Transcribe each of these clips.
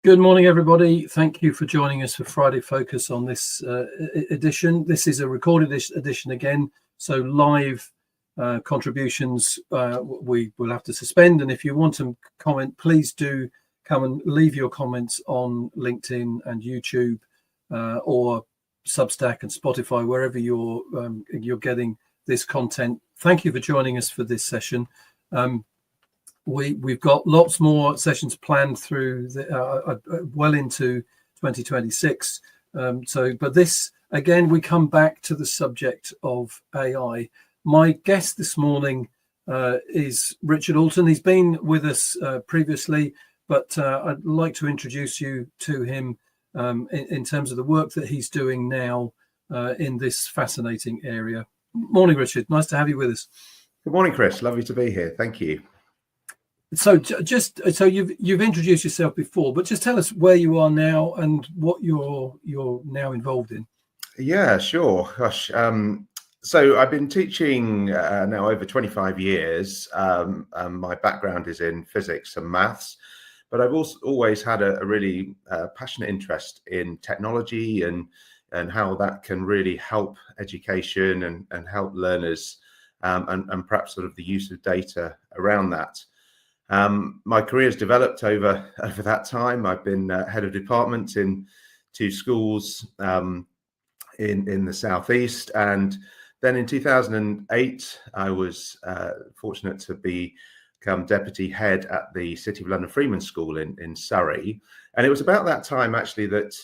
Good morning, everybody. Thank you for joining us for Friday Focus on this edition. This is a recorded edition again, so live contributions we will have to suspend. And if you want to comment, please do come and leave your comments on LinkedIn and YouTube or Substack and Spotify, wherever you're getting this content. Thank you for joining us for this session. We've got lots more sessions planned through well into 2026. But this, again, we come back to the subject of AI. My guest this morning is Richard Alton. He's been with us previously, but I'd like to introduce you to him in terms of the work that he's doing now in this fascinating area. Morning, Richard. Nice to have you with us. Good morning, Chris. Lovely to be here. Thank you. So you've introduced yourself before, but just tell us where you are now and what you're now involved in. Yeah, sure. Gosh. So I've been teaching now over 25 years. My background is in physics and maths, but I've also always had a really passionate interest in technology and how that can really help education and help learners and perhaps sort of the use of data around that. My career has developed over that time. I've been head of department in 2 schools in the southeast, and then in 2008 I was fortunate to become deputy head at the City of London Freeman School in Surrey. And it was about that time actually that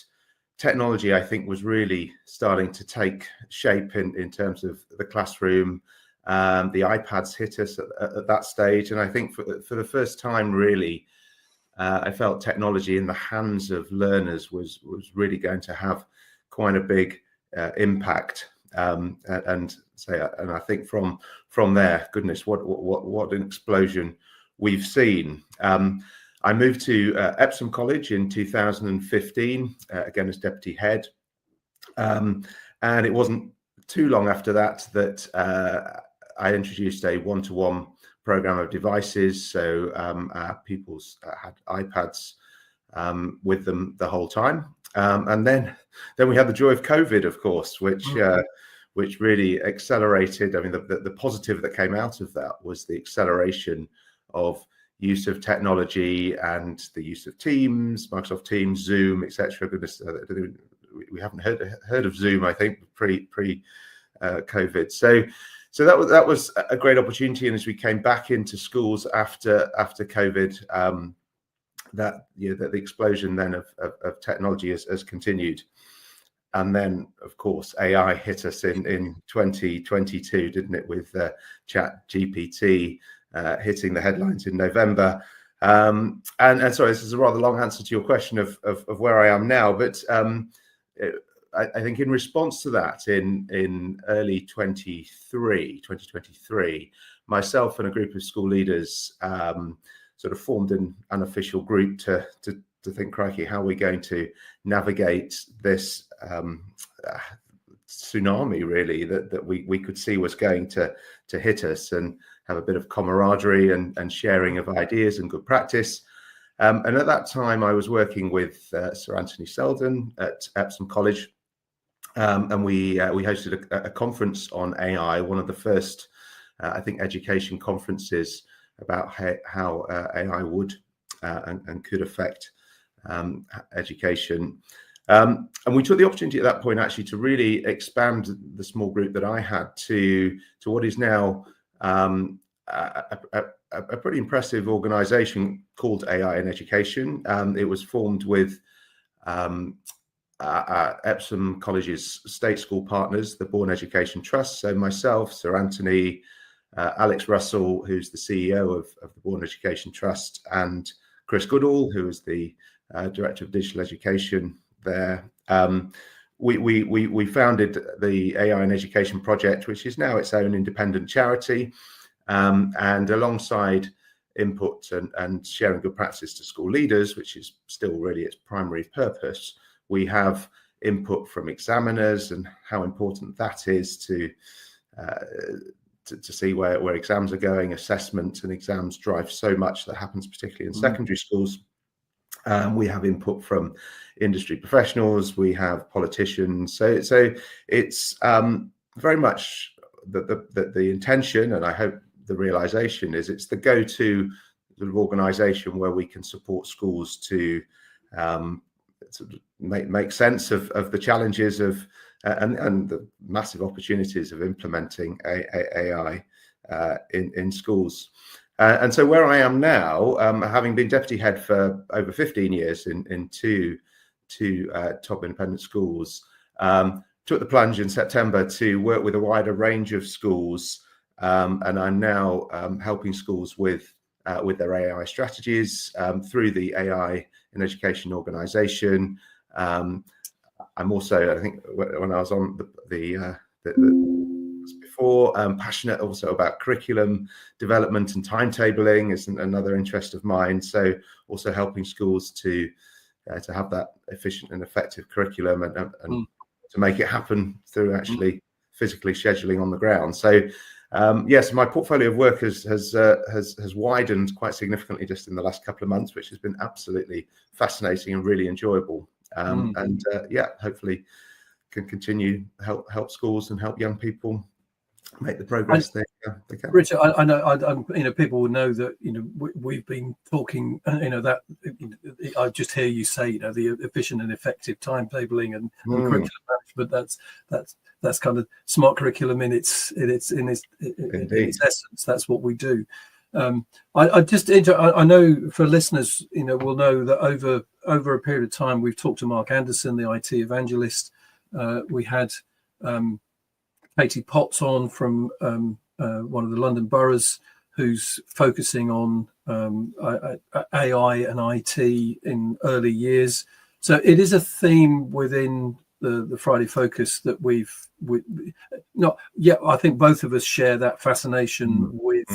technology, I think, was really starting to take shape in terms of the classroom. The iPads hit us at that stage, and I think for the first time, really, I felt technology in the hands of learners was really going to have quite a big impact. And I think from there, goodness, what an explosion we've seen. I moved to Epsom College in 2015, again as deputy head, and it wasn't too long after that I introduced a one-to-one program of devices. So our pupils had iPads with them the whole time. And then we had the joy of COVID, of course, which really accelerated. I mean, the positive that came out of that was the acceleration of use of technology and the use of Teams, Microsoft Teams, Zoom, etc. Goodness, we haven't heard of Zoom, I think, pre COVID. So that was a great opportunity, and as we came back into schools after COVID, the explosion then of technology has continued. And then, of course, AI hit us in 2022, didn't it, with ChatGPT hitting the headlines in November. And sorry, this is a rather long answer to your question of where I am now, but I think in response to that, in early 2023, myself and a group of school leaders sort of formed an unofficial group to think, crikey, how are we going to navigate this tsunami, really, that we could see was going to hit us, and have a bit of camaraderie and sharing of ideas and good practice. And at that time, I was working with Sir Anthony Seldon at Epsom College. And we hosted a conference on AI, one of the first, I think, education conferences about how AI would and could affect education. And we took the opportunity at that point actually to really expand the small group that I had to what is now a pretty impressive organization called AI in Education. It was formed with Epsom College's state school partners, the Bourne Education Trust. So myself, Sir Anthony, Alex Russell, who's the CEO of the Bourne Education Trust, and Chris Goodall, who is the Director of Digital Education there. We founded the AI in Education project, which is now its own independent charity. And alongside input and sharing good practice to school leaders, which is still really its primary purpose, we have input from examiners and how important that is to see where exams are going. Assessments and exams drive so much that happens, particularly in secondary schools. We have input from industry professionals, we have politicians. So it's very much the intention, and I hope the realization is it's the go-to sort of organization where we can support schools to sort of make sense of the challenges of and the massive opportunities of implementing AI in schools. And so where I am now, having been deputy head for over 15 years in two top independent schools, took the plunge in September to work with a wider range of schools, and I'm now helping schools with their AI strategies through the AI in Education organisation. I'm also, I think, when I was on the before, passionate also about curriculum development and timetabling is another interest of mine. So also helping schools to have that efficient and effective curriculum and to make it happen through actually physically scheduling on the ground. So yes, my portfolio of work has widened quite significantly just in the last couple of months, which has been absolutely fascinating and really enjoyable. And yeah, hopefully can continue help schools and help young people make the progress they can. Richard, I know, people will know that, we've been talking, that I just hear you say, the efficient and effective timetabling and curriculum management. That's kind of smart curriculum in its essence. That's what we do. I know for listeners, will know that over a period of time, we've talked to Mark Anderson, the IT evangelist. We had Katie Potts on from one of the London boroughs, who's focusing on AI and IT in early years. So it is a theme within the Friday Focus that I think both of us share that fascination with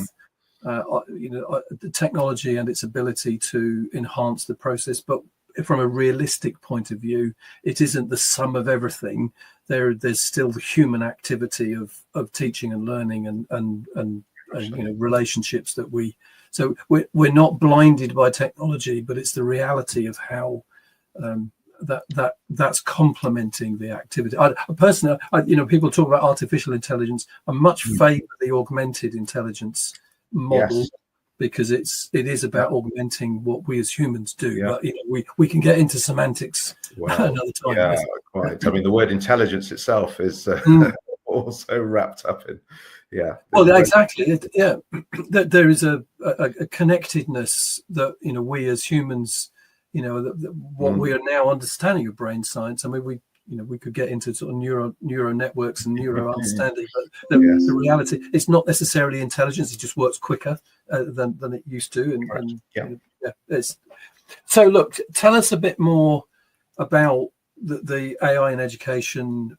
the technology and its ability to enhance the process. But from a realistic point of view, it isn't the sum of everything. There's still the human activity of teaching and learning and relationships that we're not blinded by technology, but it's the reality of how that's complementing the activity. I personally, people talk about artificial intelligence. I much favour the augmented intelligence model. Yes. Because it is about augmenting what we as humans do. Yeah. But we can get into semantics another time. Yeah, quite. I mean, the word intelligence itself is also wrapped up in Well, exactly. There is a connectedness that we as humans, what we are now understanding of brain science. I mean, we could get into sort of neural networks and neuro understanding, but the reality, it's not necessarily intelligence. It just works quicker than it used to. So look, tell us a bit more about the AI in education.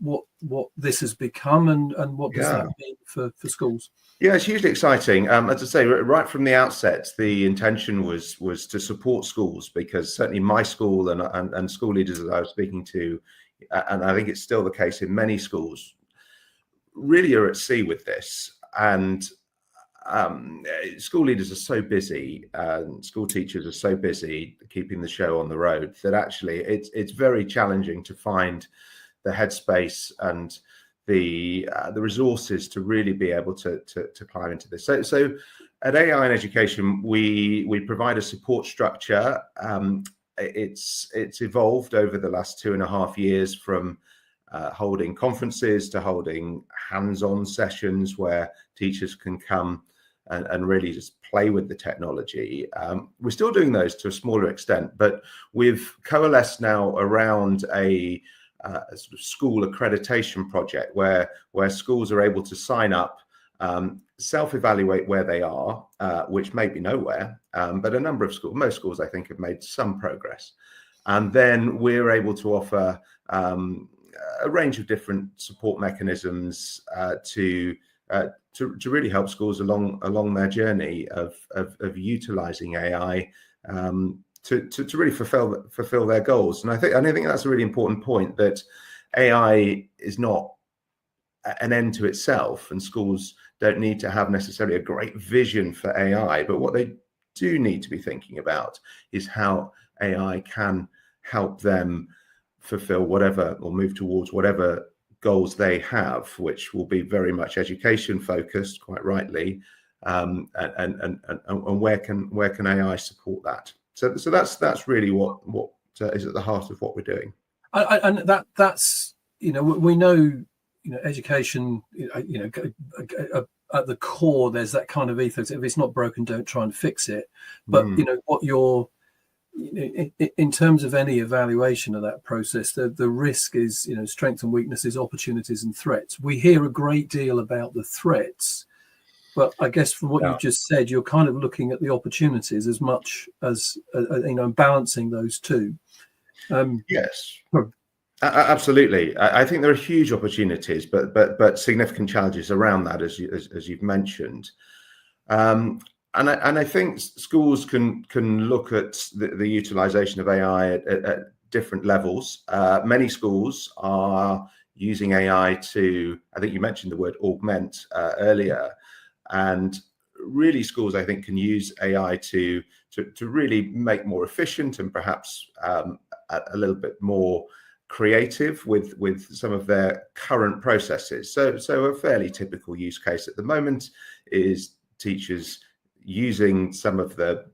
What this has become and what does that mean for schools? Yeah, it's hugely exciting. As I say, right from the outset, the intention was to support schools, because certainly my school and school leaders that I was speaking to, and I think it's still the case in many schools, really are at sea with this. And school leaders are so busy, school teachers are so busy keeping the show on the road that actually it's very challenging to find the headspace and the resources to really be able to climb into this. So at AI in Education, we provide a support structure. It's evolved over the last 2.5 years from holding conferences to holding hands-on sessions where teachers can come and really just play with the technology. We're still doing those to a smaller extent, but we've coalesced now around a sort of school accreditation project where schools are able to sign up, self-evaluate where they are, which may be nowhere, but a number of schools, most schools I think, have made some progress. And then we're able to offer a range of different support mechanisms to really help schools along their journey of utilizing AI to really fulfill their goals. And I think that's a really important point, that AI is not an end to itself, and schools don't need to have necessarily a great vision for AI, but what they do need to be thinking about is how AI can help them fulfill whatever or move towards whatever goals they have, which will be very much education focused, quite rightly, and where can AI support that? So that's really what is at the heart of what we're doing. And that's, we know, education, at the core, there's that kind of ethos. If it's not broken, don't try and fix it. But what you're, in terms of any evaluation of that process, the risk is, strengths and weaknesses, opportunities and threats. We hear a great deal about the threats, but I guess from what you've just said, you're kind of looking at the opportunities as much as, balancing those two. Yes, absolutely. I think there are huge opportunities, but significant challenges around that, as you've mentioned. And I think schools can look at the utilization of AI at different levels. Many schools are using AI to, I think you mentioned the word augment earlier, and really schools, I think, can use AI to really make more efficient and perhaps a little bit more creative with some of their current processes. So a fairly typical use case at the moment is teachers using some of the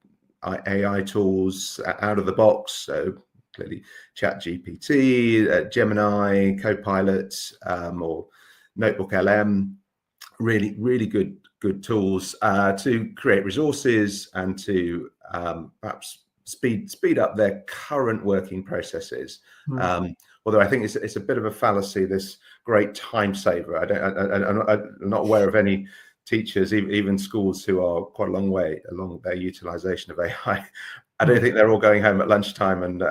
AI tools out of the box. So clearly ChatGPT, Gemini, Copilot, or Notebook LM, really good tools to create resources and to perhaps speed up their current working processes. Although I think it's a bit of a fallacy, this great time saver. I'm not aware of any teachers, even schools, who are quite a long way along their utilization of AI. I don't think they're all going home at lunchtime and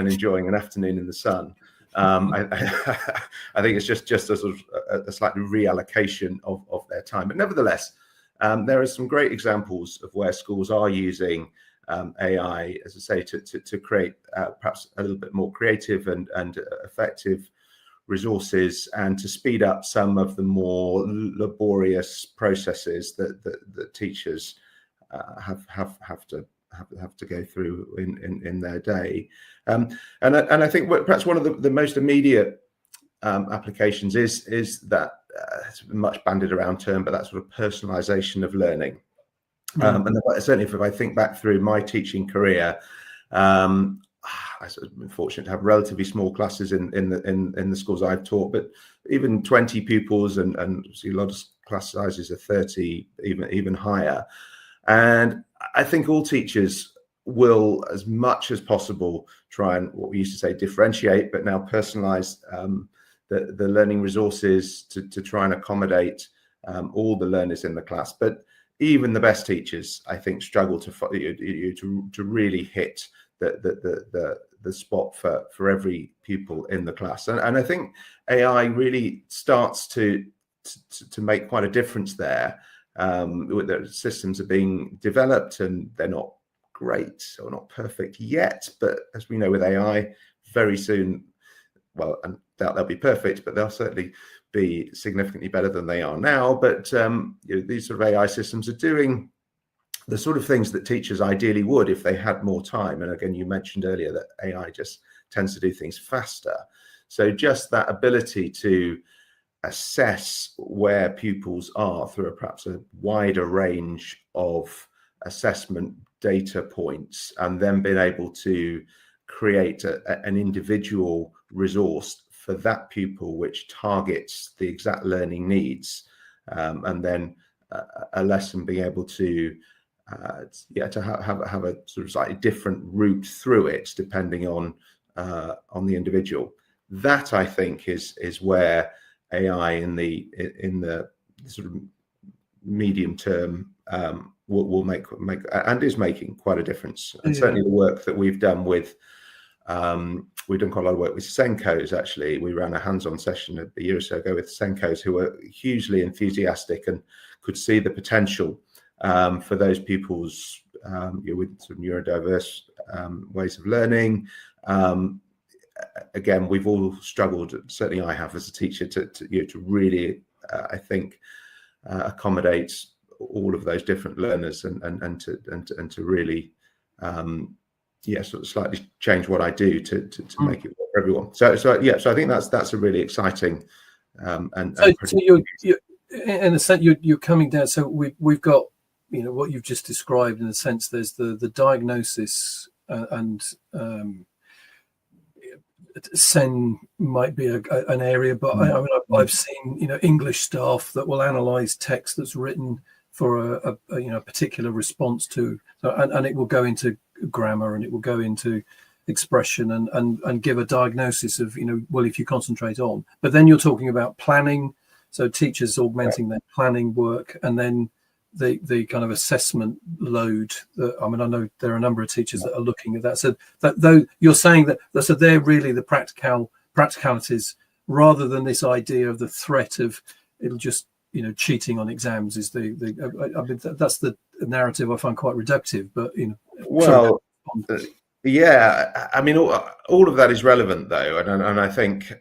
enjoying an afternoon in the sun. I think it's just a sort of a slightly reallocation of their time. But nevertheless, there are some great examples of where schools are using AI, as I say, to create perhaps a little bit more creative and effective resources, and to speed up some of the more laborious processes that teachers have to go through in their day. And I think perhaps one of the most immediate applications is that it's a much bandied around term, but that sort of personalization of learning. And certainly, if I think back through my teaching career, I've been fortunate to have relatively small classes in the schools I've taught, but even 20 pupils and see a lot of class sizes of 30, even higher. And I think all teachers will, as much as possible, try and, what we used to say, differentiate, but now personalize the learning resources to try and accommodate all the learners in the class. But even the best teachers, I think, struggle to really hit the spot for every pupil in the class. And I think AI really starts to make quite a difference there. The systems are being developed and they're not great or not perfect yet, but as we know with AI, very soon, well, I doubt they'll be perfect, but they'll certainly be significantly better than they are now. But these sort of AI systems are doing the sort of things that teachers ideally would if they had more time. And again, you mentioned earlier that AI just tends to do things faster. So just that ability to assess where pupils are through perhaps a wider range of assessment data points, and then being able to create an individual resource for that pupil which targets the exact learning needs, and then a lesson being able to have a sort of slightly different route through it depending on the individual. That, I think, is where AI in the sort of medium term will make and is making quite a difference. And certainly the work that we've done with we've done quite a lot of work with Senkos. Actually, we ran a hands-on session a year or so ago with Senkos, who were hugely enthusiastic and could see the potential for those pupils with sort of neurodiverse ways of learning. Again, we've all struggled, certainly I have as a teacher, to really, I think, accommodate all of those different learners and to really sort of slightly change what I do to make it work for everyone. So I think that's a really exciting so you're in a sense you're coming down. So we've got, you know, what you've just described. In a sense, there's the diagnosis and SEN might be an area, but I mean, I've seen, you know, English staff that will analyze text that's written for a you know, particular response to, and it will go into grammar and it will go into expression and give a diagnosis of, you know, well, if you concentrate on. But then you're talking about planning, so teachers augmenting their planning work, and then the kind of assessment load. I mean, I know there are a number of teachers that are looking at that. So that, though, you're saying that, so they're really the practicalities, rather than this idea of the threat of it'll just, you know, cheating on exams is I mean, that's the narrative I find quite reductive. But, you know, well, yeah, I mean, all of that is relevant though, and I think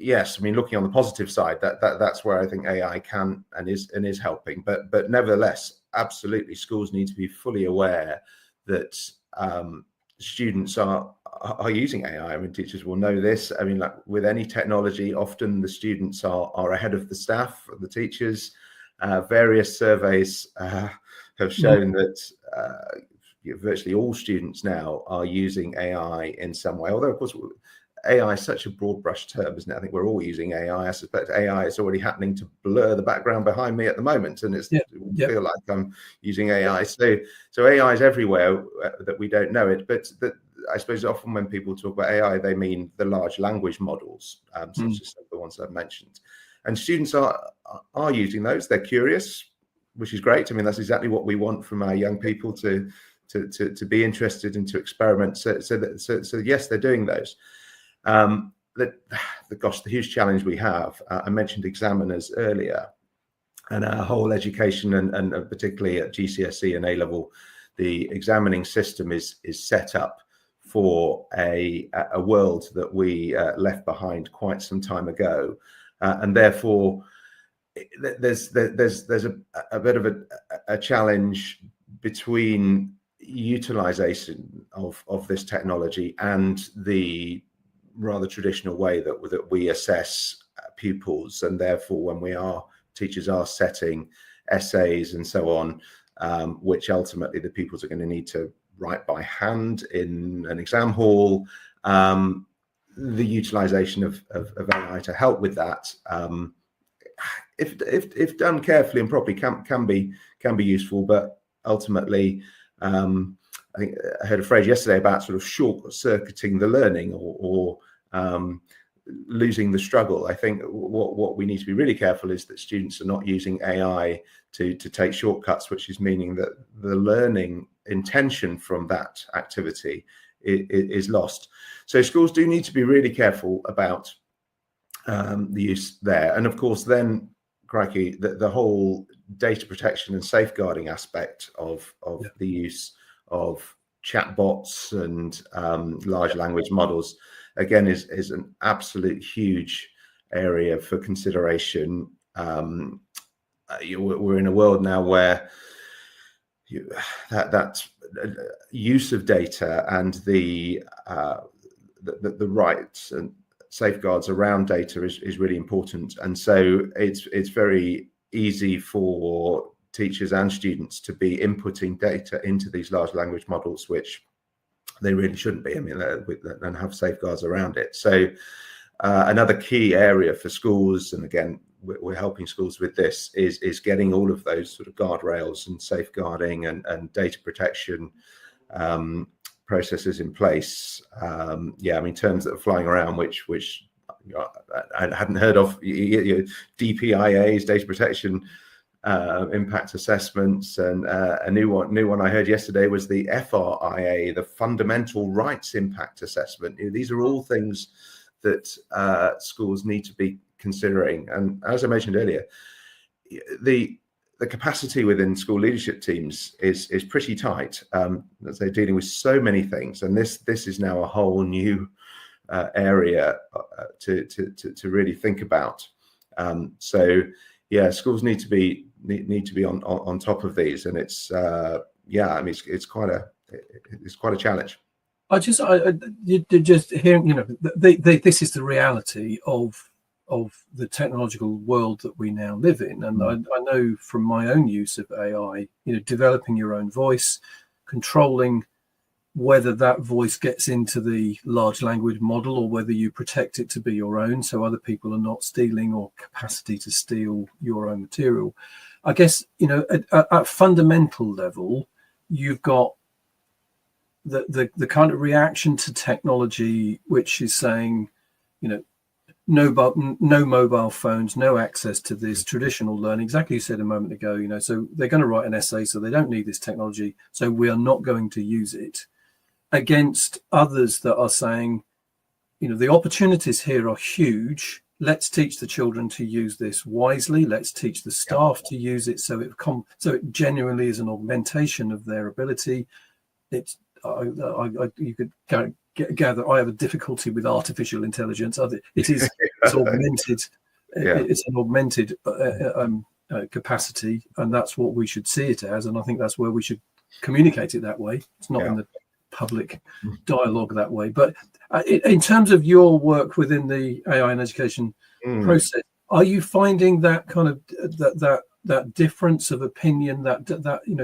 yes, I mean, looking on the positive side, that's where I think AI can and is helping. But nevertheless, absolutely, schools need to be fully aware that students are using AI. I mean, teachers will know this. I mean, like with any technology, often the students are ahead of the staff, the teachers. Various surveys have shown that virtually all students now are using AI in some way. Although, of course, AI is such a broad brush term, isn't it? I think we're all using AI. I suspect AI is already happening to blur the background behind me at the moment, and it feel like I'm using AI. So AI is everywhere that we don't know it. But I suppose often when people talk about AI, they mean the large language models, such as the ones I've mentioned. And students are using those. They're curious, which is great. I mean, that's exactly what we want from our young people, to be interested and to experiment. So yes, they're doing those. The huge challenge we have, I mentioned examiners earlier, and our whole education and particularly at GCSE and A-level, the examining system is set up for a world that we left behind quite some time ago, and therefore there's a bit of a challenge between utilization of this technology and the rather traditional way that we assess pupils. And therefore, when teachers are setting essays and so on, which ultimately the pupils are going to need to write by hand in an exam hall, the utilization of AI to help with that, if done carefully and properly, can be useful. But ultimately, I think I heard a phrase yesterday about sort of short-circuiting the learning or losing the struggle. I think what we need to be really careful is that students are not using AI to take shortcuts, which is meaning that the learning intention from that activity is lost. So schools do need to be really careful about the use there. And of course, then, crikey, the whole data protection and safeguarding aspect of the use of chatbots and large language models, again, is an absolute huge area for consideration. We're in a world now where that use of data and the rights and safeguards around data is really important. And so it's very easy for teachers and students to be inputting data into these large language models, which they really shouldn't be. I mean, and have safeguards around it. So another key area for schools, and again, we're helping schools with this, is getting all of those sort of guardrails and safeguarding and data protection processes in place. I mean, terms that are flying around, which I hadn't heard of, DPIAs, data protection impact assessments, and a new one I heard yesterday was the FRIA, the Fundamental Rights Impact Assessment. These are all things that schools need to be considering. And as I mentioned earlier, the capacity within school leadership teams is pretty tight, as they're dealing with so many things. And this is now a whole new area to really think about. So yeah, schools need to be on top of these, and it's I mean, it's quite a challenge. you're just hearing, this is the reality of the technological world that we now live in. And I know from my own use of AI, developing your own voice, controlling whether that voice gets into the large language model or whether you protect it to be your own, so other people are not stealing or capacity to steal your own material. I guess, at fundamental level, you've got the kind of reaction to technology, which is saying, no mobile phones, no access to this traditional learning. Exactly, you said a moment ago. So they're going to write an essay, so they don't need this technology, so we are not going to use it. Against others that are saying, the opportunities here are huge. Let's teach the children to use this wisely. Let's teach the staff to use it so it genuinely is an augmentation of their ability. It's you could gather I have a difficulty with artificial intelligence. It's augmented. It's an augmented capacity, and that's what we should see it as. And I think that's where we should communicate it that way. It's not in the public dialogue that way. But in terms of your work within the AI and education process, are you finding that kind of that difference of opinion,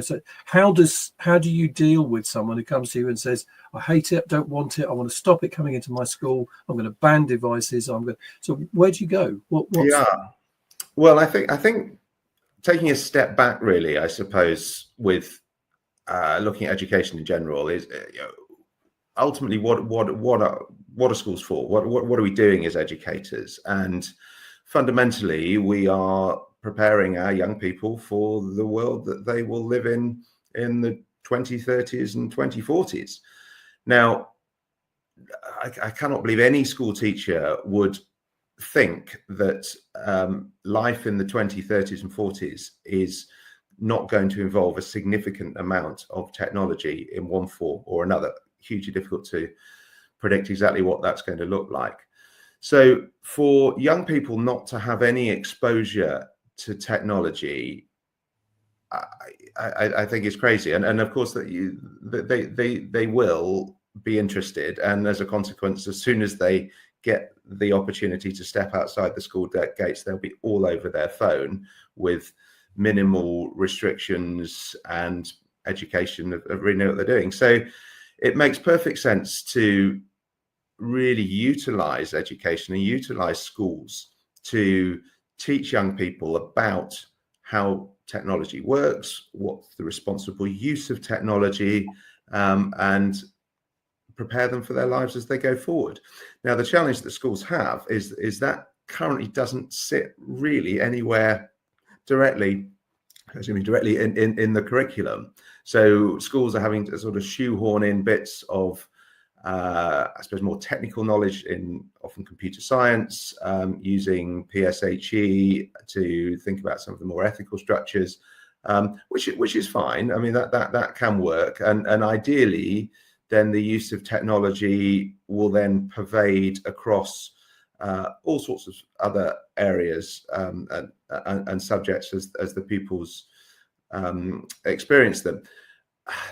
so how do you deal with someone who comes to you and says, I hate it, don't want it, I want to stop it coming into my school, I'm going to ban devices, so where do you go? Well, I think taking a step back, really, I suppose, with looking at education in general, is ultimately what are schools for? What are we doing as educators? And fundamentally, we are preparing our young people for the world that they will live in the 2030s and 2040s. Now, I cannot believe any school teacher would think that life in the 2030s and 40s is not going to involve a significant amount of technology in one form or another. Hugely difficult to predict exactly what that's going to look like. So for young people not to have any exposure to technology, I think is crazy. And of course that they will be interested. And as a consequence, as soon as they get the opportunity to step outside the school gates, they'll be all over their phone with minimal restrictions and education of really know what they're doing. So it makes perfect sense to really utilize education and utilize schools to teach young people about how technology works, what's the responsible use of technology, and prepare them for their lives as they go forward. Now, the challenge that schools have is that currently doesn't sit really anywhere directly in the curriculum. So schools are having to sort of shoehorn in bits of I suppose more technical knowledge in often computer science, using PSHE to think about some of the more ethical structures, which is fine. I mean, that can work, and ideally then the use of technology will then pervade across all sorts of other areas and subjects as the pupils experience them.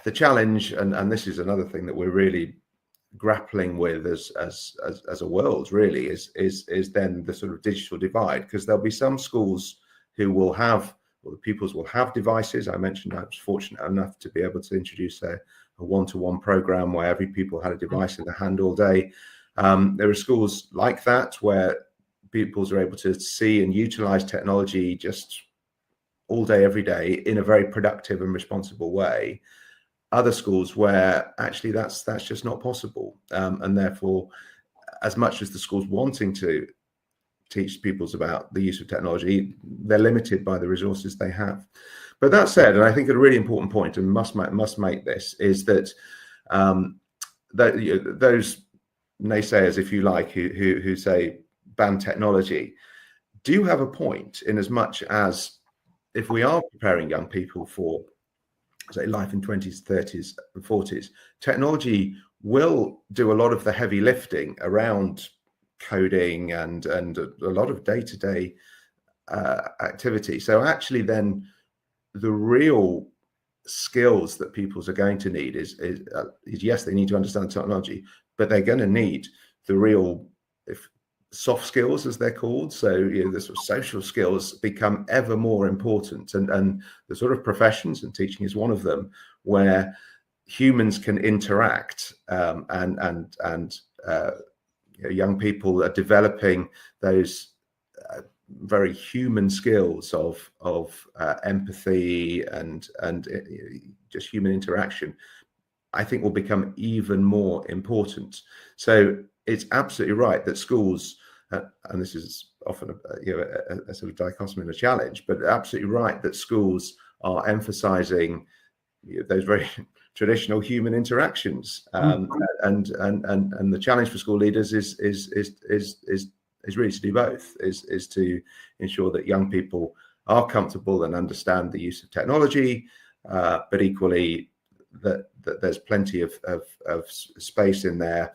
The challenge, and this is another thing that we're really grappling with as a world, really, is then the sort of digital divide, because there'll be some schools who will have, or the pupils will have devices. I mentioned I was fortunate enough to be able to introduce a one-to-one program where every pupil had a device in their hand all day. There are schools like that where pupils are able to see and utilize technology just all day, every day, in a very productive and responsible way. Other schools where actually that's just not possible, and therefore, as much as the schools wanting to teach pupils about the use of technology, they're limited by the resources they have. But that said, and I think a really important point, and must make this, is that those naysayers, if you like, who say ban technology, do have a point, in as much as if we are preparing young people for, say, life in 20s, 30s and 40s, technology will do a lot of the heavy lifting around coding and a lot of day-to-day activity. So actually then the real skills that pupils are going to need is yes, they need to understand technology, but they're going to need the real soft skills, as they're called. So the sort of social skills become ever more important, and the sort of professions, and teaching is one of them, where humans can interact, and young people are developing those very human skills of empathy and just human interaction, I think will become even more important. So it's absolutely right that schools, and this is often a sort of dichotomy and a challenge, but absolutely right that schools are emphasizing those very traditional human interactions, and the challenge for school leaders is really to do both, is to ensure that young people are comfortable and understand the use of technology, but equally that there's plenty of space in their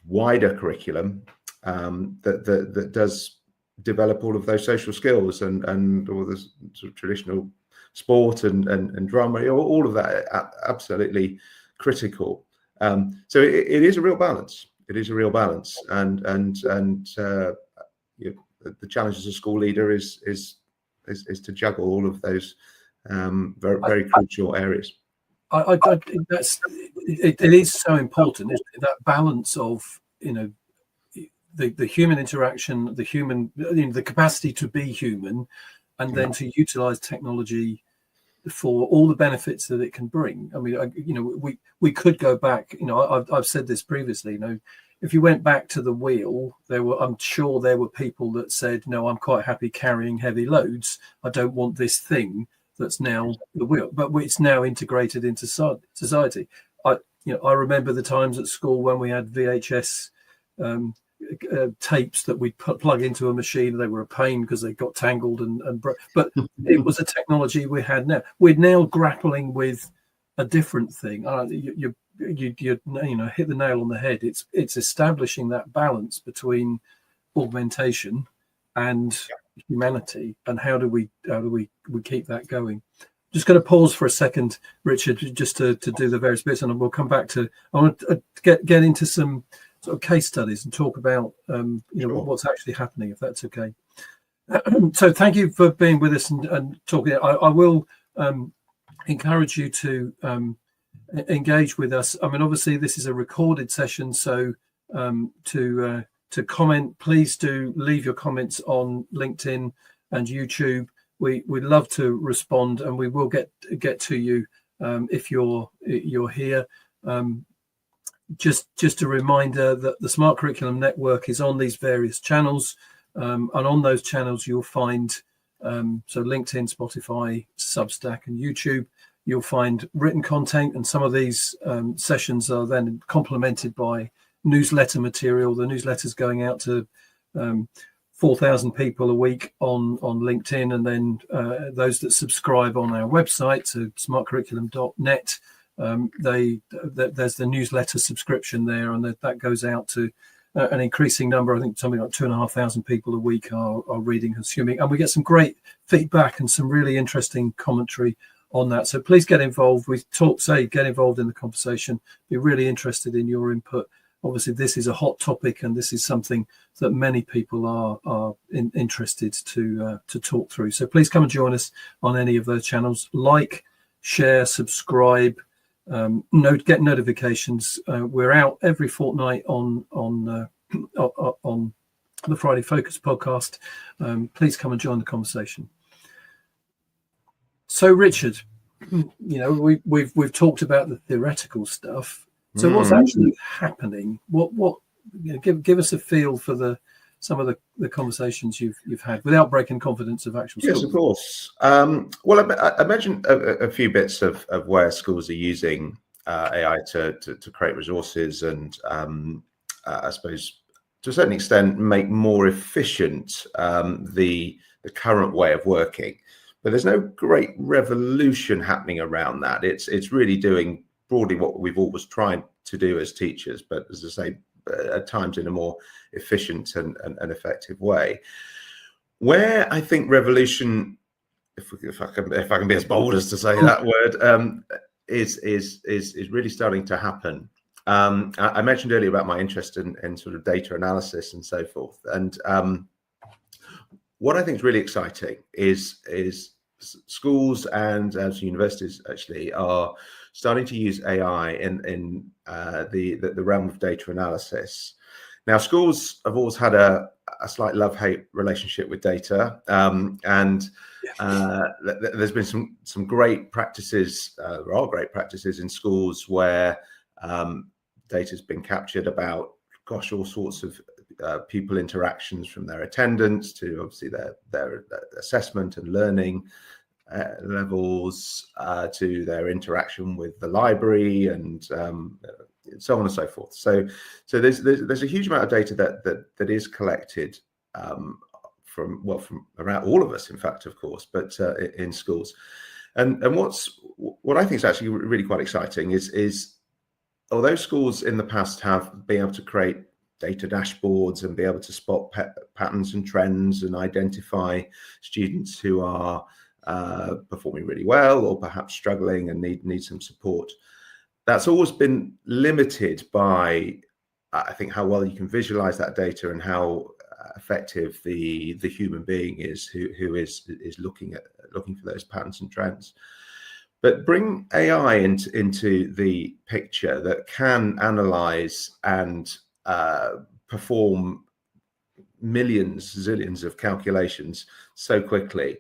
wider curriculum that does develop all of those social skills and all the sort of traditional sport and drama, all of that, absolutely critical. So it is a real balance. It is a real balance, and the challenge as a school leader is to juggle all of those very, very crucial areas. It is so important, isn't it? That balance of the human interaction, the capacity to be human, and then to utilize technology for all the benefits that it can bring. I mean, we could go back. I've said this previously. If you went back to the wheel, I'm sure there were people that said, "No, I'm quite happy carrying heavy loads. I don't want this thing that's now the wheel." But it's now integrated into society. I remember the times at school when we had VHS tapes that we'd plug into a machine. They were a pain because they got tangled and broke. But it was a technology we had now. We're now grappling with a different thing. You hit the nail on the head. It's establishing that balance between augmentation and humanity, and how do we keep that going? Just going to pause for a second, Richard, just to do the various bits, and we'll come back to. I want to get into some sort of case studies and talk about Sure. what's actually happening, if that's okay. So thank you for being with us and talking. I will encourage you to engage with us. I mean, obviously this is a recorded session, so to comment, please do leave your comments on LinkedIn and YouTube. We'd love to respond, and we will get to you if you're here. Just a reminder that the Smart Curriculum Network is on these various channels, and on those channels you'll find so LinkedIn, Spotify, Substack, and YouTube. You'll find written content, and some of these sessions are then complemented by newsletter material. The newsletter's going out to 4,000 people a week on LinkedIn, and then those that subscribe on our website, so smartcurriculum.net, there's the newsletter subscription there, and that goes out to an increasing number. I think something like 2,500 people a week are reading, consuming, and we get some great feedback and some really interesting commentary on that. So please get involved. Get involved in the conversation. Be really interested in your input. Obviously, this is a hot topic, and this is something that many people are interested to talk through. So please come and join us on any of those channels. Like, share, subscribe, get notifications. We're out every fortnight on the Friday Focus podcast. Please come and join the conversation. So, Richard, we've talked about the theoretical stuff. So, what's actually happening? What give us a feel for some of the conversations you've had, without breaking confidence of actual schools. Yes, of course. Well, I mentioned a few bits of where schools are using AI to create resources and I suppose to a certain extent make more efficient the current way of working. But there's no great revolution happening around that. It's really doing broadly what we've always tried to do as teachers, but as I say, at times in a more efficient and effective way. Where I think revolution if I can be as bold as to say that word, is really starting to happen. I mentioned earlier about my interest in sort of data analysis and so forth, and what I think is really exciting is schools and as universities actually are starting to use AI in the realm of data analysis. Now, schools have always had a slight love-hate relationship with data, and there's been some great practices. There are great practices in schools where data has been captured about, gosh, all sorts of pupil interactions, from their attendance to obviously their assessment and learning levels, to their interaction with the library, and so on and so forth. So there's a huge amount of data that is collected from around all of us, in fact, of course, but in schools. And what I think is actually really quite exciting is although schools in the past have been able to create data dashboards and be able to spot patterns and trends and identify students who are performing really well or perhaps struggling and need some support, that's always been limited by, I think, how well you can visualize that data and how effective the human being is who is looking for those patterns and trends. But bring AI into the picture that can analyze and perform zillions of calculations so quickly,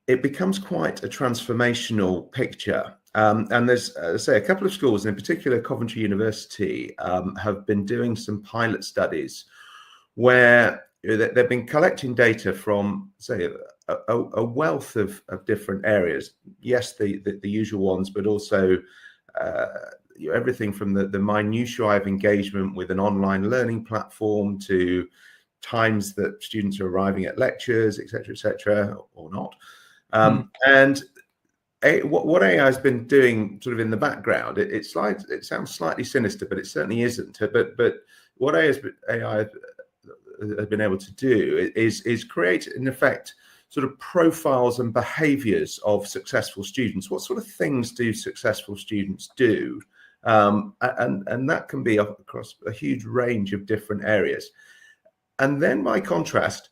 it becomes quite a transformational picture. And there's, as I say, a couple of schools, in particular Coventry University, have been doing some pilot studies where they've been collecting data from, say, a wealth of different areas. Yes, the usual ones, but also everything from the minutiae of engagement with an online learning platform to times that students are arriving at lectures, etc., or not. And what AI has been doing sort of in the background, it sounds slightly sinister, but it certainly isn't. But what AI has been able to do is create, in effect, sort of profiles and behaviors of successful students. What sort of things do successful students do? And that can be across a huge range of different areas. And then by contrast,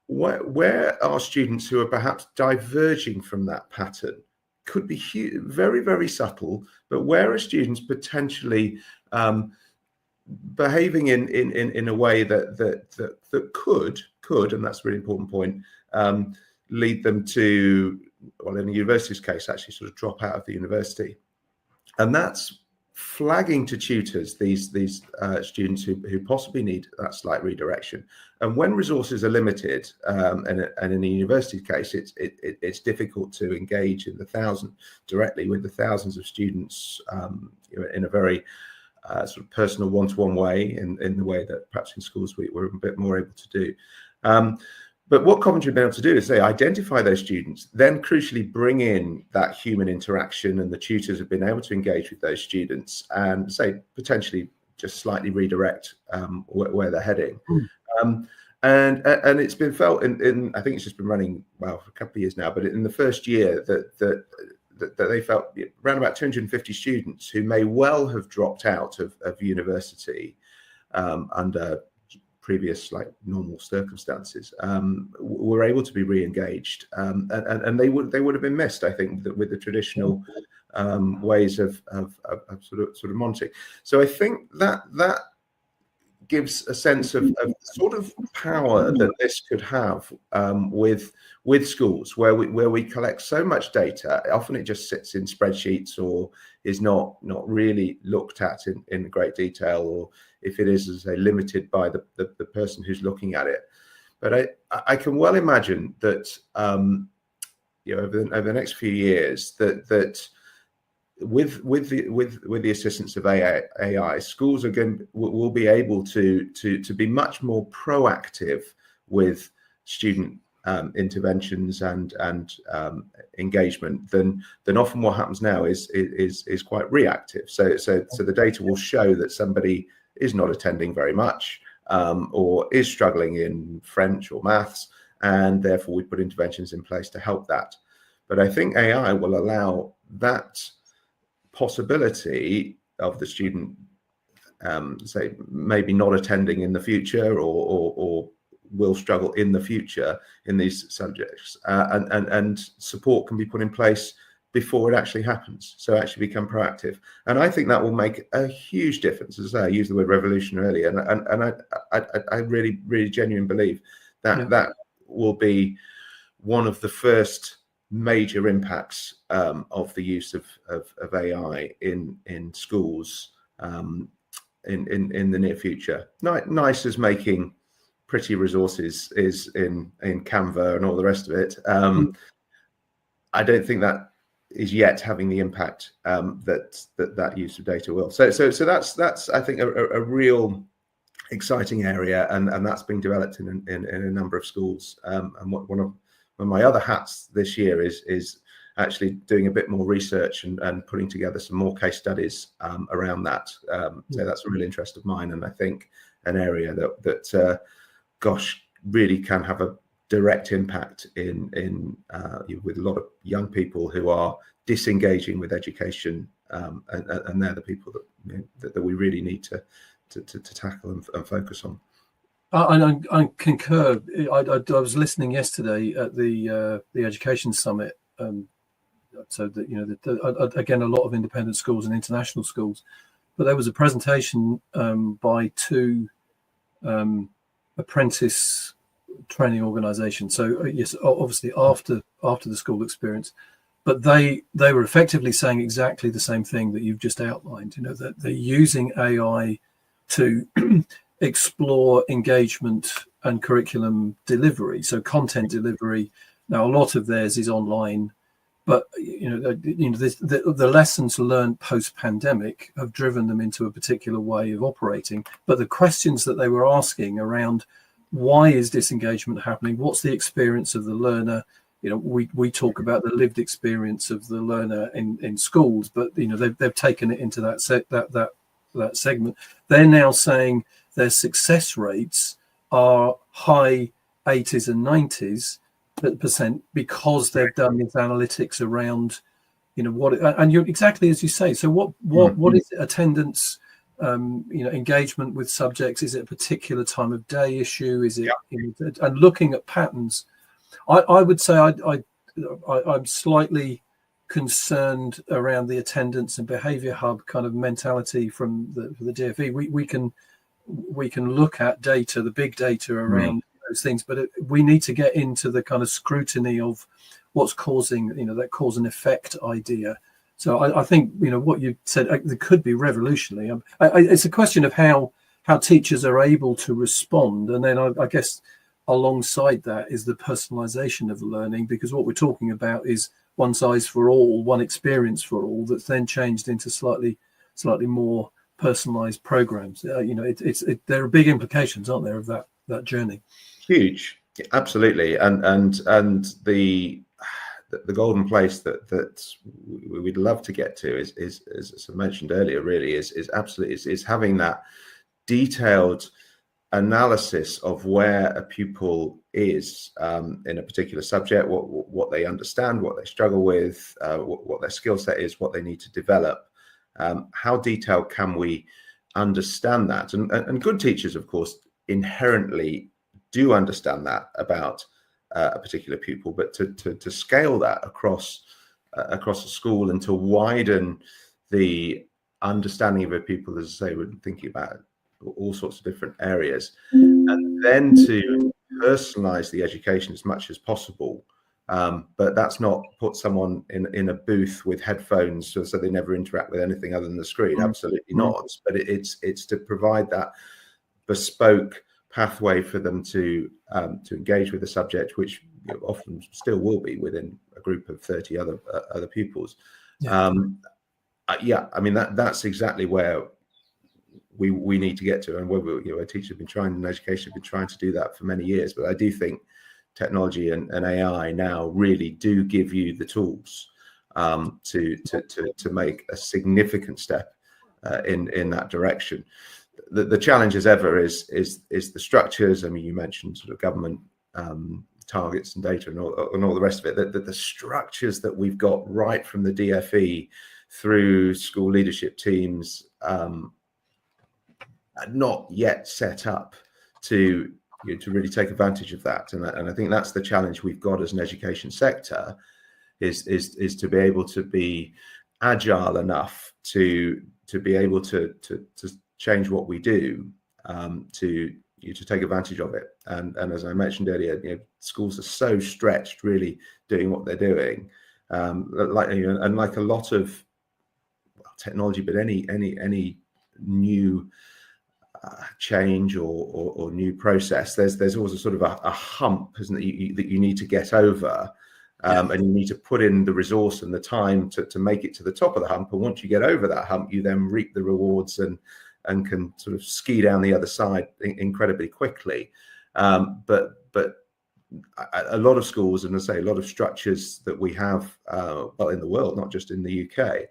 where are students who are perhaps diverging from that pattern? Could be very, very subtle, but where are students potentially behaving in a way that could, and that's a really important point, lead them to, well, in the university's case, actually sort of drop out of the university. And that's flagging to tutors these students who possibly need that slight redirection. And when resources are limited, and in a university case, it's difficult to engage directly with the thousands of students in a very sort of personal one-to-one way, in the way that perhaps in schools we're a bit more able to do. But what Coventry have been able to do is they identify those students, then crucially bring in that human interaction, and the tutors have been able to engage with those students and say potentially just slightly redirect where they're heading. And it's been felt in I think it's just been running for a couple of years now, but in the first year that they felt around about 250 students who may well have dropped out of university under previous normal circumstances were able to be re-engaged, and they would have been missed, I think, with the traditional ways of sort of monitoring. So I think that gives a sense of sort of power that this could have with schools where we collect so much data. Often it just sits in spreadsheets or is not really looked at in great detail, or if it is, as I say, limited by the person who's looking at it. But I can well imagine that over the next few years that with the assistance of AI, schools will be able to be much more proactive with student interventions and engagement than often what happens now is quite reactive. So the data will show that somebody is not attending very much, or is struggling in French or maths, and therefore we put interventions in place to help that. But I think AI will allow that possibility of the student, say, maybe not attending in the future, or will struggle in the future in these subjects, and support can be put in place before it actually happens, so actually become proactive. And I think that will make a huge difference. As I say, I used the word revolution earlier, and I really genuinely believe that that will be one of the first major impacts of the use of AI in schools in the near future. Nice as making pretty resources is in Canva and all the rest of it. I don't think that is yet having the impact that use of data will. So that's I think a real exciting area, and that's being developed in a number of schools. And one of my other hats this year is actually doing a bit more research and putting together some more case studies around that. So that's a real interest of mine, and I think an area that gosh, really can have a direct impact in with a lot of young people who are disengaging with education, and they're the people that we really need to tackle and focus on. I concur. I was listening yesterday at the Education Summit, so that again, a lot of independent schools and international schools, but there was a presentation by two apprentice training organizations. So yes, obviously after the school experience, but they were effectively saying exactly the same thing that you've just outlined. That they're using AI to explore engagement and curriculum delivery, so content delivery. Now, a lot of theirs is online, but the lessons learned post-pandemic have driven them into a particular way of operating. But the questions that they were asking around why is disengagement happening, what's the experience of the learner? We talk about the lived experience of the learner in schools, but they've taken it into that segment. They're now saying their success rates are high 80s and 90s% because they've done these analytics around what, and you're exactly as you say. So what is it? Attendance, engagement with subjects? Is it a particular time of day issue? Is it and looking at patterns? I would say I'm slightly concerned around the attendance and behavior hub kind of mentality from the DFE. We can look at data, the big data around those things, but we need to get into the kind of scrutiny of what's causing that cause and effect idea. So I think what you said, there could be revolutionary. It's a question of how teachers are able to respond, and then I guess alongside that is the personalization of the learning, because what we're talking about is one size for all, one experience for all, that's then changed into slightly more personalized programs. There are big implications, aren't there, of that journey? Huge, absolutely, and the golden place that we'd love to get to is as I mentioned earlier, really is absolutely is having that detailed analysis of where a pupil is in a particular subject, what they understand, what they struggle with, what their skill set is, what they need to develop. How detailed can we understand that? And good teachers, of course, inherently do understand that about a particular pupil, but to scale that across a school and to widen the understanding of a pupil, as I say, we're thinking about all sorts of different areas, and then to personalize the education as much as possible. But that's not put someone in a booth with headphones so they never interact with anything other than the screen. Absolutely not. But it's to provide that bespoke pathway for them to engage with the subject, which often still will be within a group of 30 other pupils. I mean that's exactly where we need to get to, and where teachers have been trying, and education have been trying to do that for many years. But I do think technology and AI now really do give you the tools to make a significant step in that direction. The challenge as ever is the structures. I mean, you mentioned sort of government targets and data and all the rest of it, that the structures that we've got right from the DFE through school leadership teams are not yet set up to really take advantage of that. And I think that's the challenge we've got as an education sector, is to be able to be agile enough to be able to change what we do, to take advantage of it. And as I mentioned earlier, schools are so stretched really doing what they're doing, like a lot of technology, but any new change or new process, there's always a sort of a hump, isn't it, that you need to get over, and you need to put in the resource and the time to make it to the top of the hump. And once you get over that hump, you then reap the rewards and can sort of ski down the other side incredibly quickly. But a lot of schools, and I say a lot of structures that we have, in the world, not just in the UK,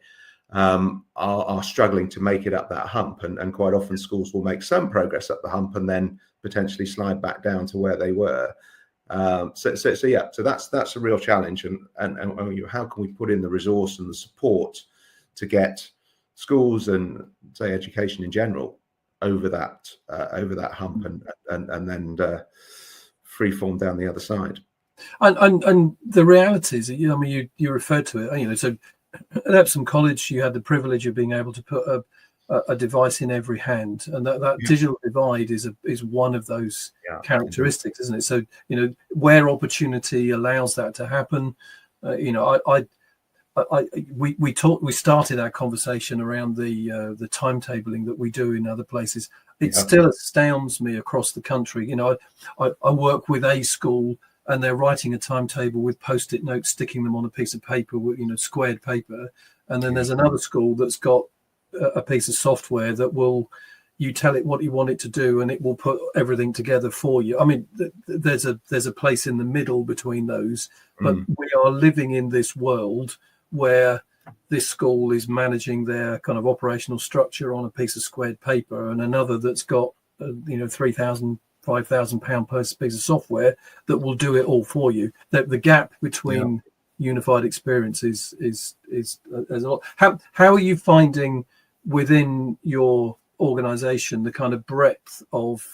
are struggling to make it up that hump, and quite often schools will make some progress up the hump and then potentially slide back down to where they were. So that's a real challenge, and how can we put in the resource and the support to get schools and say education in general over that hump and then free form down the other side. And the reality is, you referred to it, so at Epsom College, you had the privilege of being able to put a device in every hand, and that digital divide is one of those characteristics, isn't it? So where opportunity allows that to happen, we started our conversation around the timetabling that we do in other places. It still astounds me across the country. I work with a school, and they're writing a timetable with post-it notes, sticking them on a piece of paper, with squared paper. And then there's another school that's got a piece of software that you tell it what you want it to do, and it will put everything together for you. I mean, there's a place in the middle between those, but we are living in this world where this school is managing their kind of operational structure on a piece of squared paper, and another that's got £3,000, £5,000 per piece of software that will do it all for you. The gap between unified experience is a lot. How are you finding within your organization the kind of breadth of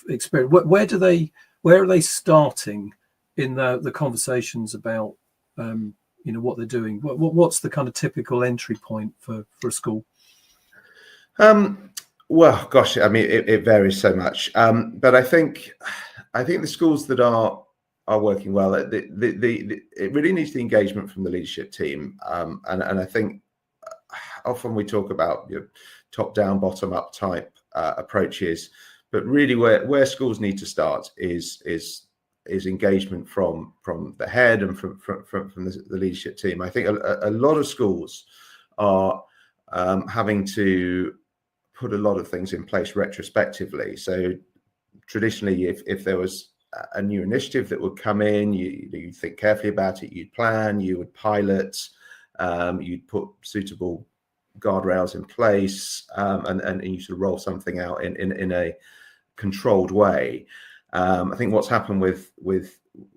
experience? Where are they starting in the conversations about what they're doing? What's the kind of typical entry point for a school? Well, gosh, I mean, it varies so much. But I think the schools that are working well, it really needs the engagement from the leadership team. And I think often we talk about top down, bottom up type approaches, but really where schools need to start is engagement from the head and from the leadership team. I think a lot of schools are having to put a lot of things in place retrospectively. So traditionally, if there was a new initiative that would come in, you'd think carefully about it, you'd plan, you would pilot, you'd put suitable guardrails in place, and you sort of roll something out in a controlled way. I think what's happened with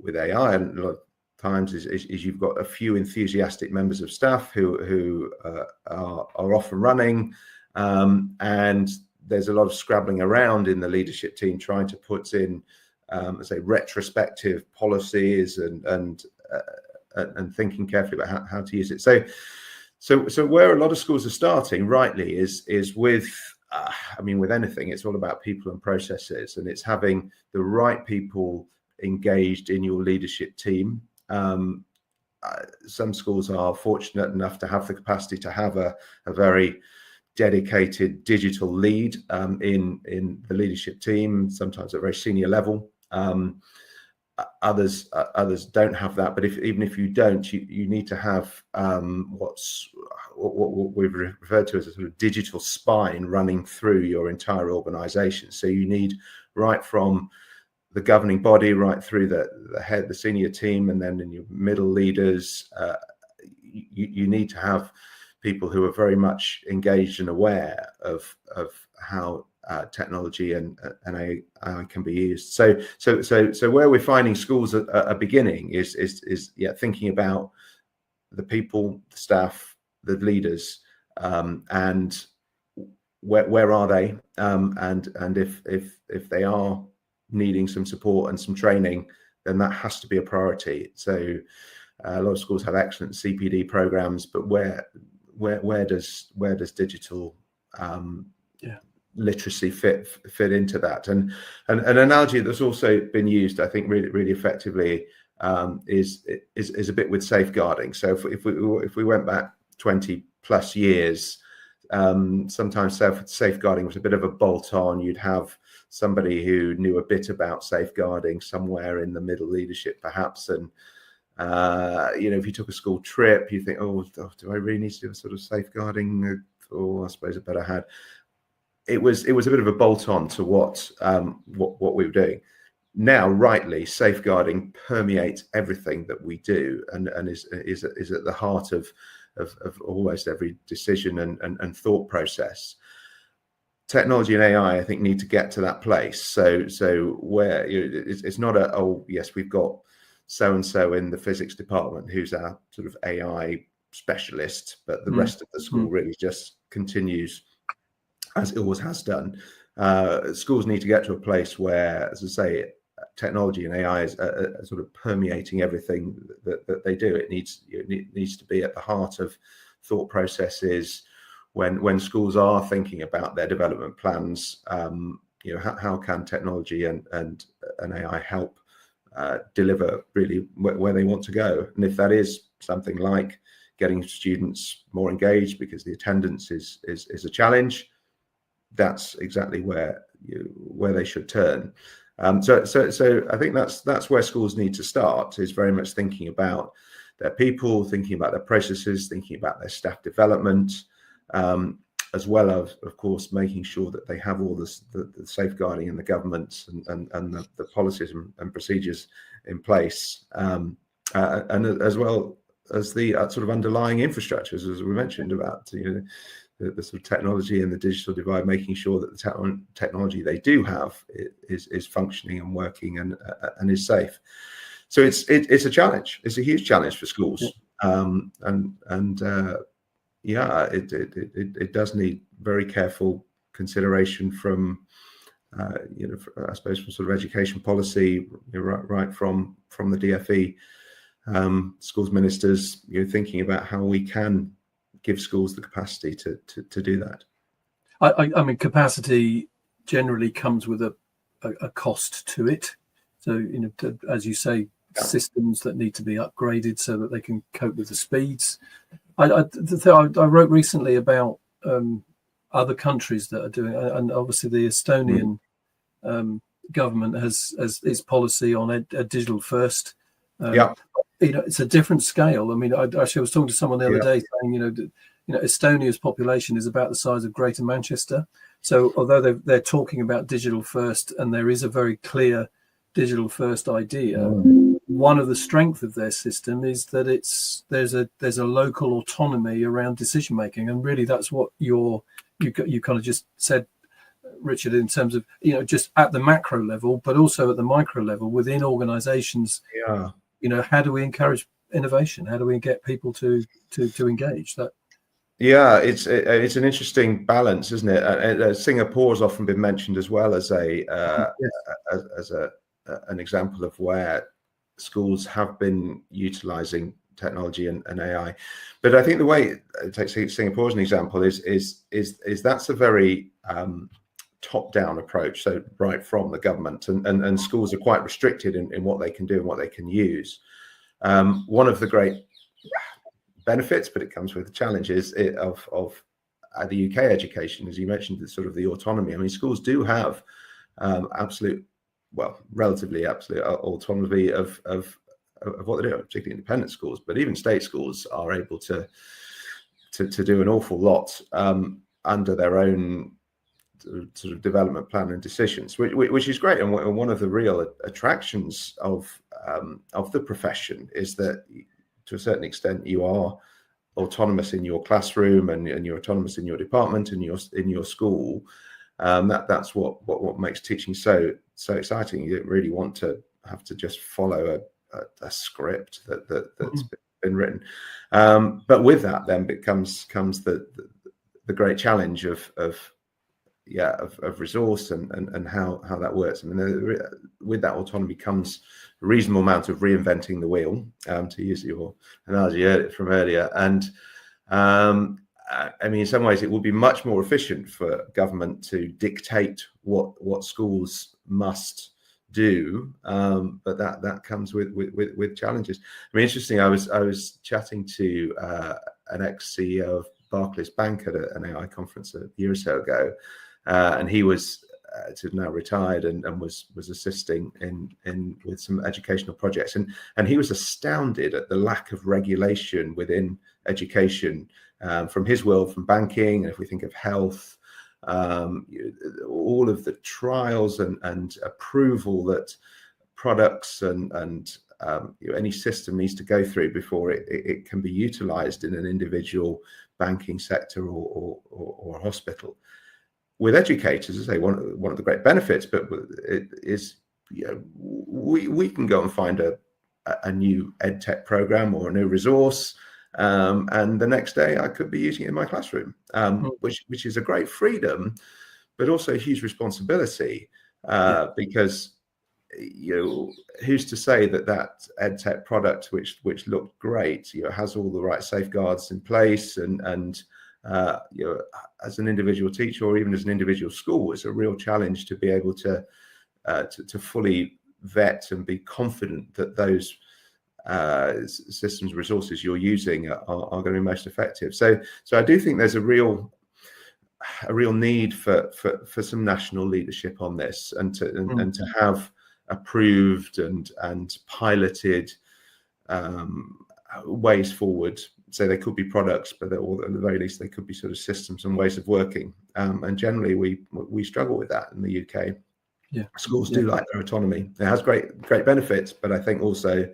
AI and a lot of times is you've got a few enthusiastic members of staff who are off and running, and there's a lot of scrabbling around in the leadership team trying to put in, say, retrospective policies and thinking carefully about how to use it. So where a lot of schools are starting rightly is with, with anything, it's all about people and processes, and it's having the right people engaged in your leadership team. Some schools are fortunate enough to have the capacity to have a very dedicated digital lead in the leadership team, sometimes at a very senior level. Others don't have that, but even if you don't, you need to have what we've referred to as a sort of digital spine running through your entire organization. So you need, right from the governing body right through the head, the senior team, and then in your middle leaders, you need to have people who are very much engaged and aware of how technology and AI can be used. So where we're finding schools are beginning is thinking about the people, the staff, the leaders, and where are they, and if they are needing some support and some training, then that has to be a priority. So a lot of schools have excellent CPD programs, but where does digital literacy fit into that? And an analogy that's also been used, I think, really effectively, is a bit with safeguarding. So if we went back 20 plus years, sometimes safeguarding was a bit of a bolt-on. You'd have somebody who knew a bit about safeguarding somewhere in the middle leadership, perhaps, and if you took a school trip, you think, oh, do I really need to do a sort of safeguarding? Or I suppose I better had. It was a bit of a bolt-on to what we were doing. Now, rightly, safeguarding permeates everything that we do, and is at the heart of almost every decision and thought process. Technology and AI, I think, need to get to that place. So where it's not yes, we've got so and so in the physics department who's our sort of AI specialist, but the rest of the school really just continues as it always has done. Schools need to get to a place where, as I say, technology and AI is sort of permeating everything that they do. It needs to be at the heart of thought processes when schools are thinking about their development plans. How can technology and AI help deliver really where they want to go? And if that is something like getting students more engaged because the attendance is a challenge, that's exactly where they should turn. So I think that's where schools need to start, is very much thinking about their people, thinking about their processes, thinking about their staff development, as well as, of course, making sure that they have all the safeguarding and the governance and the policies and procedures in place, and as well as the sort of underlying infrastructures, as we mentioned about the sort of technology and the digital divide, making sure that the technology they do have is functioning and working and is safe. So it's a challenge. It's a huge challenge for schools, it does need very careful consideration from I suppose from sort of education policy, right from the DFE, schools ministers, thinking about how we can give schools the capacity to do that. I mean, capacity generally comes with a cost to it. So, as you say, systems that need to be upgraded so that they can cope with the speeds. I wrote recently about other countries that are doing, and obviously the Estonian government has its policy on a digital first. It's a different scale. I mean, I was talking to someone the other day saying, Estonia's population is about the size of Greater Manchester. So although they're talking about digital first, and there is a very clear digital first idea, one of the strengths of their system is that there's a local autonomy around decision making, and really that's what you kind of just said, Richard, in terms of just at the macro level, but also at the micro level within organisations. How do we encourage innovation? How do we get people to engage that? Yeah, it's an interesting balance, isn't it? Singapore has often been mentioned as well as an example of where schools have been utilizing technology and AI. But I think the way, take Singapore as an example, is that's a very top-down approach. So right from the government, and schools are quite restricted in what they can do and what they can use. One of the great benefits, but it comes with the challenges of the UK education, as you mentioned, the autonomy. I mean, schools do have relatively absolute autonomy of what they do, particularly independent schools, but even state schools are able to do an awful lot under their own sort of development plan and decisions, which is great. And one of the real attractions of the profession is that, to a certain extent, you are autonomous in your classroom and you're autonomous in your department and in your school, that's what makes teaching so exciting. You don't really want to have to just follow a script that's been written. But with that, then comes the great challenge of resource and how that works. I mean, with that autonomy comes a reasonable amount of reinventing the wheel, to use your analogy from earlier. And I mean, in some ways, it will be much more efficient for government to dictate what schools must do, but that comes with challenges. I mean, interesting. I was chatting to an ex-CEO of Barclays Bank at an AI conference a year or so ago, and he was now retired and was assisting in with some educational projects, and he was astounded at the lack of regulation within education, from his world, from banking. And if we think of health, all of the trials and approval that products and any system needs to go through before it can be utilized in an individual banking sector or hospital. With educators, as I say, one of the great benefits, but it is, we can go and find a new ed tech program or a new resource, and the next day I could be using it in my classroom, which is a great freedom, but also a huge responsibility, because who's to say that ed tech product which looked great, has all the right safeguards in place, and as an individual teacher or even as an individual school, it's a real challenge to be able to fully vet and be confident that those systems, resources you're using are going to be most effective. So I do think there's a real need for some national leadership on this, and to have approved and piloted ways forward. So they could be products, but or at the very least they could be sort of systems and ways of working. And generally we struggle with that in the UK. Yeah, schools do like their autonomy. It has great benefits, but I think also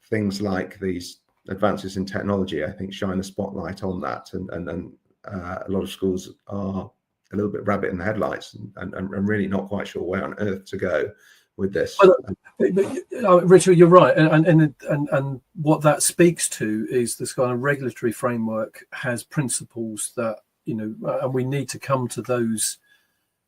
things like these advances in technology, I think, shine a spotlight on that, and a lot of schools are a little bit rabbit in the headlights and really not quite sure where on earth to go with this. But Richard, you're right, and what that speaks to is this kind of regulatory framework has principles that, and we need to come to those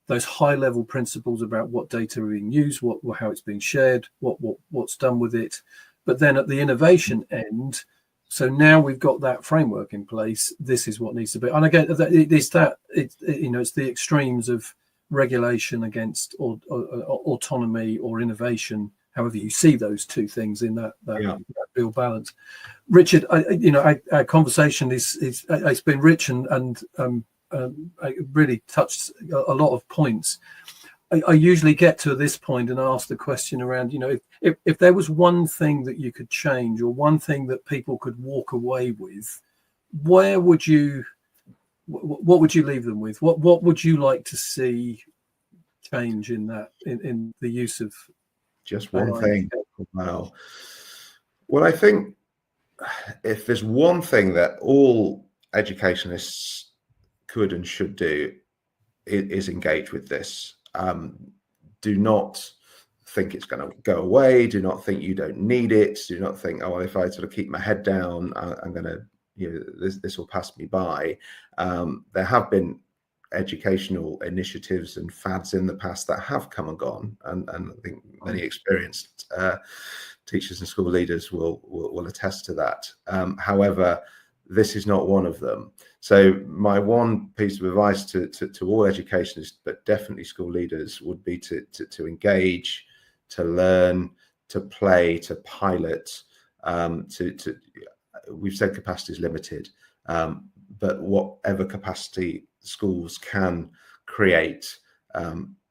high level principles about what data are being used, how it's being shared, what's done with it. But then at the innovation end, so now we've got that framework in place, this is what needs to be. And again, it's the extremes of regulation against autonomy or innovation, however you see those two things in that real balance. Richard, our conversation it's been rich and it really touched a lot of points. I usually get to this point and ask the question around, if there was one thing that you could change or one thing that people could walk away with, what would you leave them with? What would you like to see change in that, in the use of just one thing? Wow. Well, I think if there's one thing that all educationists could and should do, it is engage with this. Do not think it's going to go away. Do not think you don't need it. Do not think, oh, if I sort of keep my head down, I'm going to, this will pass me by. There have been educational initiatives and fads in the past that have come and gone, and I think many experienced teachers and school leaders will attest to that. However, this is not one of them. So my one piece of advice to all educationists, but definitely school leaders, would be to engage, to learn, to play, to pilot. We've said capacity is limited, but whatever capacity schools can create,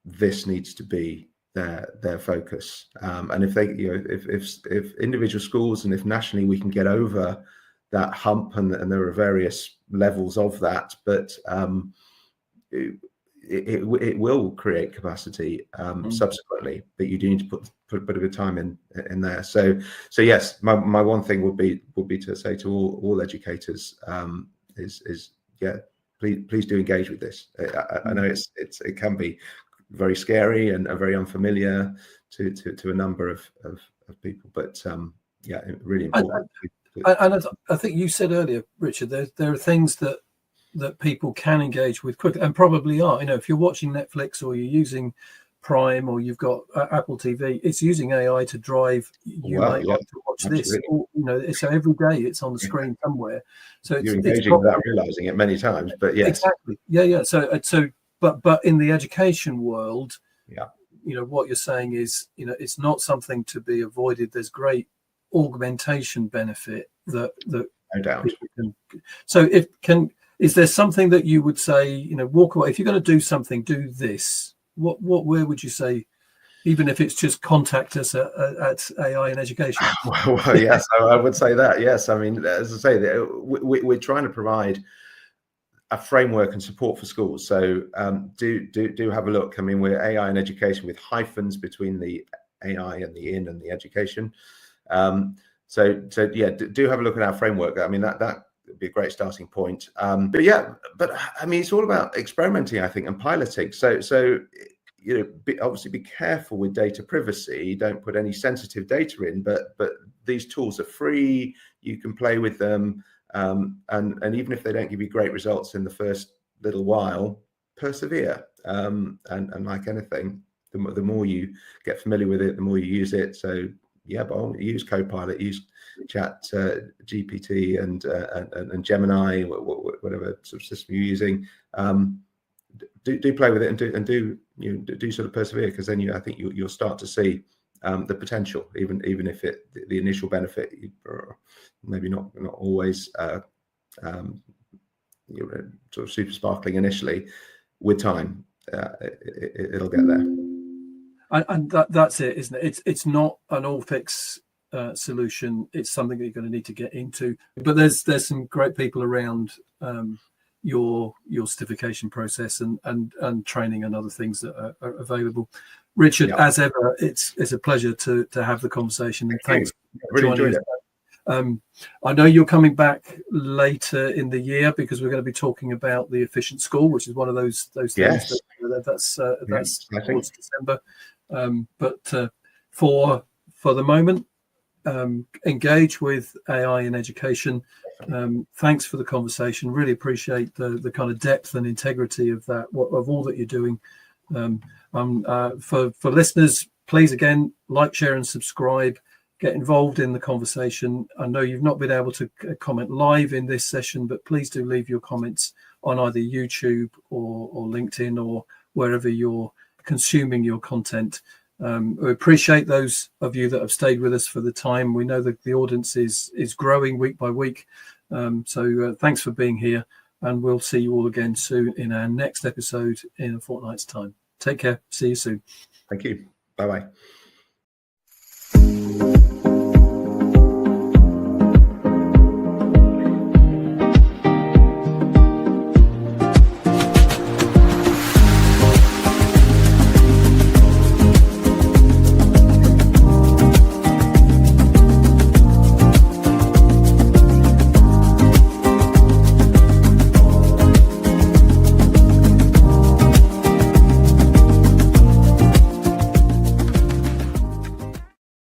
this needs to be their focus. And if they, if individual schools and if nationally we can get over that hump, and there are various levels of that, but it will create capacity subsequently, but you do need to put a bit of time in there. So yes, my one thing would be to say to all educators is please do engage with this. I know it can be very scary and very unfamiliar to a number of people, but really important. And I think you said earlier, Richard, there are things that people can engage with quickly, and probably are. If you're watching Netflix or you're using Prime or you've got Apple TV, it's using AI to drive you might want to watch this. Or, so every day it's on the screen somewhere. So you're engaging without realizing it many times. But yes, exactly, yeah. So but in the education world, what you're saying is, it's not something to be avoided. There's great augmentation benefit that no doubt. So is there something that you would say, walk away, if you're going to do something, do this? Where would you say, even if it's just contact us at AI in Education? Well, yes, I would say that. Yes, I mean, as I say, we're trying to provide a framework and support for schools. So do have a look. I mean, we're AI in Education with hyphens between the AI and the in and the education. So do have a look at our framework. I mean, that would be a great starting point. But I mean, it's all about experimenting, I think, and piloting. So obviously be careful with data privacy. Don't put any sensitive data in, but these tools are free. You can play with them. And even if they don't give you great results in the first little while, persevere. And like anything, the more you get familiar with it, the more you use it. So but use Copilot, use Chat GPT and Gemini, whatever sort of system you're using. Do play with it and do sort of persevere, because then I think you'll start to see the potential, even if the initial benefit maybe not always sort of super sparkling initially. With time, it'll get there. And that's it, isn't it? It's not an all fix solution. It's something that you're going to need to get into. But there's some great people around your certification process and training and other things that are available. Richard, as ever, it's a pleasure to have the conversation, and thanks for joining us. I know you're coming back later in the year, because we're going to be talking about the Efficient School, which is one of those things that's towards December. But for the moment, engage with AI in education. Thanks for the conversation. Really appreciate the kind of depth and integrity of that, of all that you're doing. For listeners, please again, like, share and subscribe. Get involved in the conversation. I know you've not been able to comment live in this session, but please do leave your comments on either YouTube or LinkedIn or wherever you're consuming your content. We appreciate those of you that have stayed with us for the time. We know that the audience is growing week by week. So thanks for being here, and we'll see you all again soon in our next episode in a fortnight's time. Take care. See you soon. Thank you. Bye-bye.